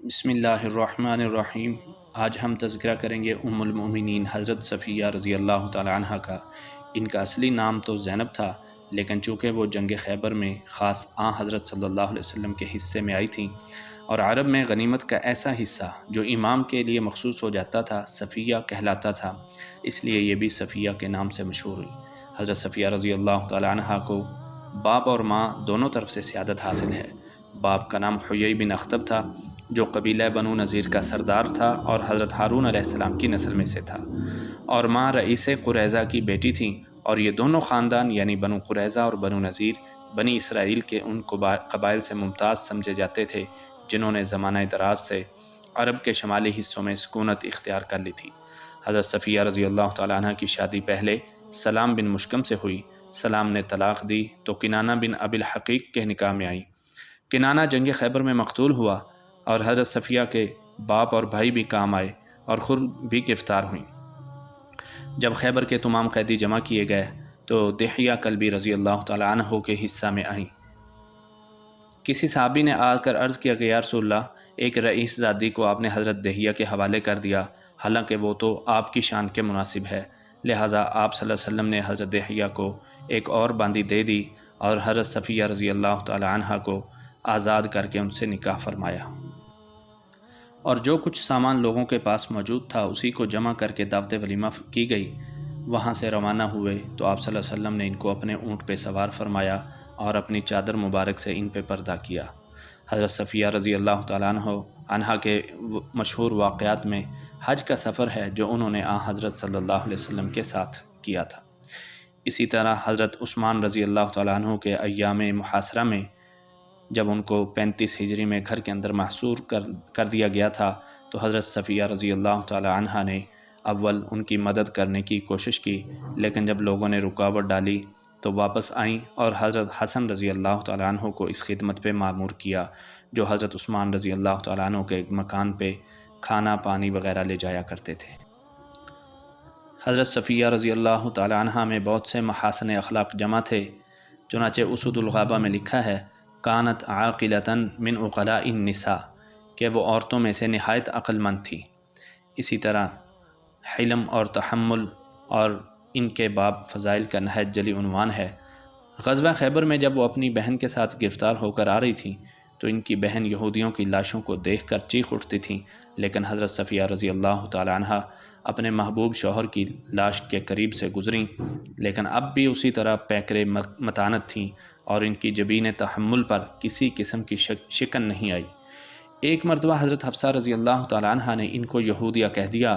بسم اللہ الرحمن الرحیم۔ آج ہم تذکرہ کریں گے ام المؤمنین حضرت صفیہ رضی اللہ تعالی عنہ کا۔ ان کا اصلی نام تو زینب تھا، لیکن چونکہ وہ جنگ خیبر میں خاص حضرت صلی اللہ علیہ وسلم کے حصے میں آئی تھیں اور عرب میں غنیمت کا ایسا حصہ جو امام کے لیے مخصوص ہو جاتا تھا صفیہ کہلاتا تھا، اس لیے یہ بھی صفیہ کے نام سے مشہور ہوئی۔ حضرت صفیہ رضی اللہ تعالی عنہ کو باپ اور ماں دونوں طرف سے سیادت حاصل ہے۔ باپ کا نام حیی بن اخطب تھا جو قبیلہ بنو نذیر کا سردار تھا اور حضرت ہارون علیہ السلام کی نسل میں سے تھا، اور ماں رئیس قریظہ کی بیٹی تھیں، اور یہ دونوں خاندان یعنی بنو قریظہ اور بنو نذیر بنی اسرائیل کے ان قبائل سے ممتاز سمجھے جاتے تھے جنہوں نے زمانہ دراز سے عرب کے شمالی حصوں میں سکونت اختیار کر لی تھی۔ حضرت صفیہ رضی اللہ تعالیٰ عنہ کی شادی پہلے سلام بن مشکم سے ہوئی۔ سلام نے طلاق دی تو کنانہ بن ابی الحقیق کے نکاح میں آئی۔ کنانہ جنگ خیبر میں مقتول ہوا اور حضرت صفیہ کے باپ اور بھائی بھی کام آئے اور خود بھی گرفتار ہوئیں۔ جب خیبر کے تمام قیدی جمع کیے گئے تو دحیہ کلبی رضی اللہ تعالیٰ عنہ کے حصہ میں آئیں۔ کسی صحابی نے آ کر عرض کیا کہ یا رسول اللہ، ایک رئیس زادی کو آپ نے حضرت دحیہ کے حوالے کر دیا، حالانکہ وہ تو آپ کی شان کے مناسب ہے۔ لہٰذا آپ صلی اللہ علیہ وسلم نے حضرت دحیہ کو ایک اور باندی دے دی اور حضرت صفیہ رضی اللہ تعالیٰ عنہ کو آزاد کر کے ان سے نکاح فرمایا، اور جو کچھ سامان لوگوں کے پاس موجود تھا اسی کو جمع کر کے دعوت ولیمہ کی گئی۔ وہاں سے روانہ ہوئے تو آپ صلی اللہ علیہ وسلم نے ان کو اپنے اونٹ پہ سوار فرمایا اور اپنی چادر مبارک سے ان پہ پردہ کیا۔ حضرت صفیہ رضی اللہ تعالیٰ عنہ کے مشہور واقعات میں حج کا سفر ہے جو انہوں نے حضرت صلی اللہ علیہ وسلم کے ساتھ کیا تھا۔ اسی طرح حضرت عثمان رضی اللہ تعالیٰ عنہ کے ایام محاصرہ میں جب ان کو 35 ہجری میں گھر کے اندر محصور کر دیا گیا تھا تو حضرت صفیہ رضی اللہ تعالی عنہ نے اول ان کی مدد کرنے کی کوشش کی، لیکن جب لوگوں نے رکاوٹ ڈالی تو واپس آئیں اور حضرت حسن رضی اللہ تعالی عنہ کو اس خدمت پہ مامور کیا جو حضرت عثمان رضی اللہ تعالی عنہ کے مکان پہ کھانا پانی وغیرہ لے جایا کرتے تھے۔ حضرت صفیہ رضی اللہ تعالی عنہ میں بہت سے محاسن اخلاق جمع تھے، چنانچہ اسود الغابہ میں لکھا ہے کانت عاقلتاً من عقلاء النساء کہ وہ عورتوں میں سے نہایت عقل مند تھی۔ اسی طرح حلم اور تحمل اور ان کے باب فضائل کا نہایت جلی عنوان ہے۔ غزوہ خیبر میں جب وہ اپنی بہن کے ساتھ گرفتار ہو کر آ رہی تھیں تو ان کی بہن یہودیوں کی لاشوں کو دیکھ کر چیخ اٹھتی تھیں، لیکن حضرت صفیہ رضی اللہ تعالی عنہ اپنے محبوب شوہر کی لاش کے قریب سے گزریں، لیکن اب بھی اسی طرح پیکرے متانت تھیں اور ان کی جبین تحمل پر کسی قسم کی شکن نہیں آئی۔ ایک مرتبہ حضرت حفصہ رضی اللہ تعالیٰ عنہ نے ان کو یہودیہ کہہ دیا،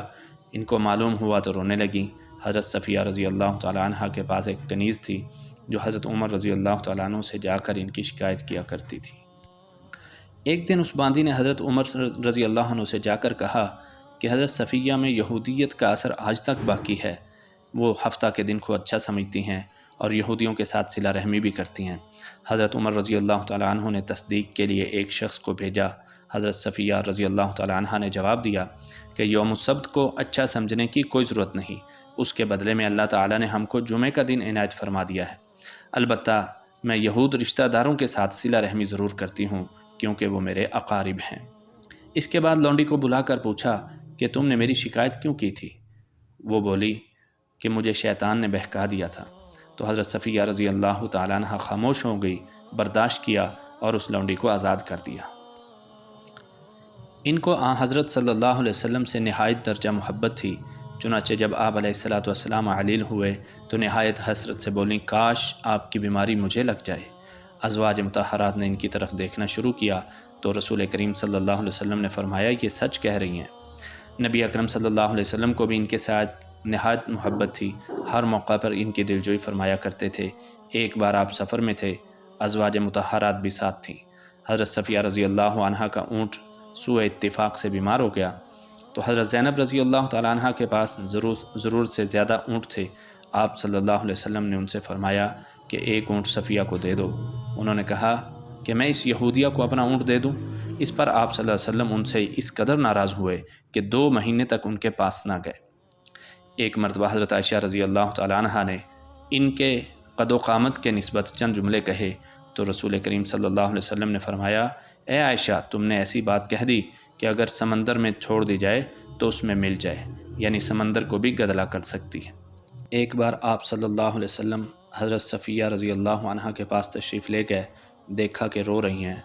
ان کو معلوم ہوا تو رونے لگیں۔ حضرت صفیہ رضی اللہ تعالیٰ عنہ کے پاس ایک کنیز تھی جو حضرت عمر رضی اللہ تعالیٰ عنہ سے جا کر ان کی شکایت کیا کرتی تھی۔ ایک دن اس باندی نے حضرت عمر رضی اللہ عنہ سے جا کر کہا کہ حضرت صفیہ میں یہودیت کا اثر آج تک باقی ہے، وہ ہفتہ کے دن کو اچھا سمجھتی ہیں اور یہودیوں کے ساتھ صلہ رحمی بھی کرتی ہیں۔ حضرت عمر رضی اللہ تعالیٰ عنہ نے تصدیق کے لیے ایک شخص کو بھیجا۔ حضرت صفیہ رضی اللہ تعالیٰ عنہ نے جواب دیا کہ یوم السبت کو اچھا سمجھنے کی کوئی ضرورت نہیں، اس کے بدلے میں اللہ تعالیٰ نے ہم کو جمعہ کا دن عنایت فرما دیا ہے۔ البتہ میں یہود رشتہ داروں کے ساتھ صلہ رحمی ضرور کرتی ہوں کیونکہ وہ میرے اقارب ہیں۔ اس کے بعد لونڈی کو بلا کر پوچھا کہ تم نے میری شکایت کیوں کی تھی؟ وہ بولی کہ مجھے شیطان نے بہکا دیا تھا۔ تو حضرت صفیہ رضی اللہ تعالیٰ عنہ خاموش ہو گئی، برداشت کیا اور اس لونڈی کو آزاد کر دیا۔ ان کو حضرت صلی اللہ علیہ وسلم سے نہایت درجہ محبت تھی، چنانچہ جب آپ علیہ السلام علیل ہوئے تو نہایت حسرت سے بولیں کاش آپ کی بیماری مجھے لگ جائے۔ ازواج مطہرات نے ان کی طرف دیکھنا شروع کیا تو رسول کریم صلی اللہ علیہ وسلم نے فرمایا یہ سچ کہہ رہی ہیں۔ نبی اکرم صلی اللہ علیہ وسلم کو بھی ان کے ساتھ نہایت محبت تھی، ہر موقع پر ان کی دلجوئی فرمایا کرتے تھے۔ ایک بار آپ سفر میں تھے، ازواج مطہرات بھی ساتھ تھیں۔ حضرت صفیہ رضی اللہ عنہ کا اونٹ سوء اتفاق سے بیمار ہو گیا تو حضرت زینب رضی اللہ تعالیٰ عنہ کے پاس ضرورت سے زیادہ اونٹ تھے۔ آپ صلی اللہ علیہ وسلم نے ان سے فرمایا کہ ایک اونٹ صفیہ کو دے دو۔ انہوں نے کہا کہ میں اس یہودیہ کو اپنا اونٹ دے دوں؟ اس پر آپ صلی اللہ علیہ وسلم ان سے اس قدر ناراض ہوئے کہ 2 مہینے تک ان کے پاس نہ گئے۔ ایک مرتبہ حضرت عائشہ رضی اللہ تعالیٰ عنہ نے ان کے قد و قامت کے نسبت چند جملے کہے تو رسول کریم صلی اللہ علیہ وسلم نے فرمایا اے عائشہ، تم نے ایسی بات کہہ دی کہ اگر سمندر میں چھوڑ دی جائے تو اس میں مل جائے، یعنی سمندر کو بھی گدلا کر سکتی ہے۔ ایک بار آپ صلی اللہ علیہ وسلم حضرت صفیہ رضی اللہ عنہ کے پاس تشریف لے گئے، دیکھا کہ رو رہی ہیں۔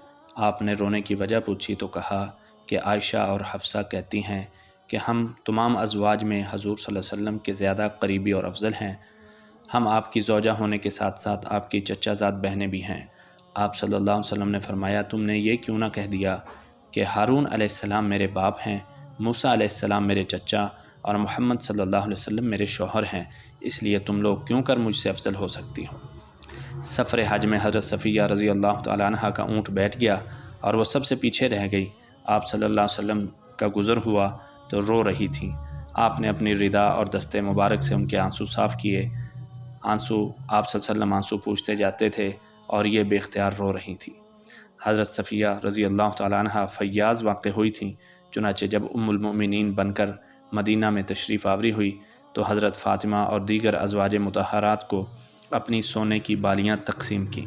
آپ نے رونے کی وجہ پوچھی تو کہا کہ عائشہ اور حفصہ کہتی ہیں کہ ہم تمام ازواج میں حضور صلی اللہ علیہ وسلم کے زیادہ قریبی اور افضل ہیں۔ ہم آپ کی زوجہ ہونے کے ساتھ ساتھ آپ کی چچا زاد بہنیں بھی ہیں۔ آپ صلی اللہ علیہ وسلم نے فرمایا، تم نے یہ کیوں نہ کہہ دیا کہ ہارون علیہ السلام میرے باپ ہیں، موسیٰ علیہ السلام میرے چچا اور محمد صلی اللہ علیہ وسلم میرے شوہر ہیں، اس لیے تم لوگ کیوں کر مجھ سے افضل ہو سکتی ہو۔ سفر حج میں حضرت صفیہ رضی اللہ تعالیٰ عنہ کا اونٹ بیٹھ گیا اور وہ سب سے پیچھے رہ گئی۔ آپ صلی اللہ علیہ وسلم کا گزر ہوا تو رو رہی تھیں۔ آپ نے اپنی ردا اور دستے مبارک سے ان کے آنسو صاف کیے۔ آپ صلی اللہ علیہ وسلم آنسو پوچھتے جاتے تھے اور یہ بے اختیار رو رہی تھیں۔ حضرت صفیہ رضی اللہ تعالیٰ عنہ فیاض واقع ہوئی تھیں، چنانچہ جب ام المؤمنین بن کر مدینہ میں تشریف آوری ہوئی تو حضرت فاطمہ اور دیگر ازواج مطہرات کو اپنی سونے کی بالیاں تقسیم کیں۔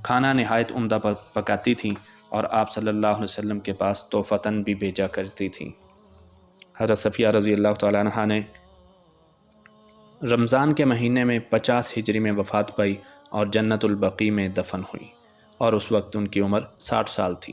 کھانا نہایت عمدہ پکاتی تھیں اور آپ صلی اللہ علیہ وسلم کے پاس تحفتاً بھی بھیجا کرتی تھیں۔ حضرت صفیہ رضی اللہ تعالیٰ عنہ نے رمضان کے مہینے میں 50 ہجری میں وفات پائی اور جنت البقیع میں دفن ہوئی، اور اس وقت ان کی عمر 60 سال تھی۔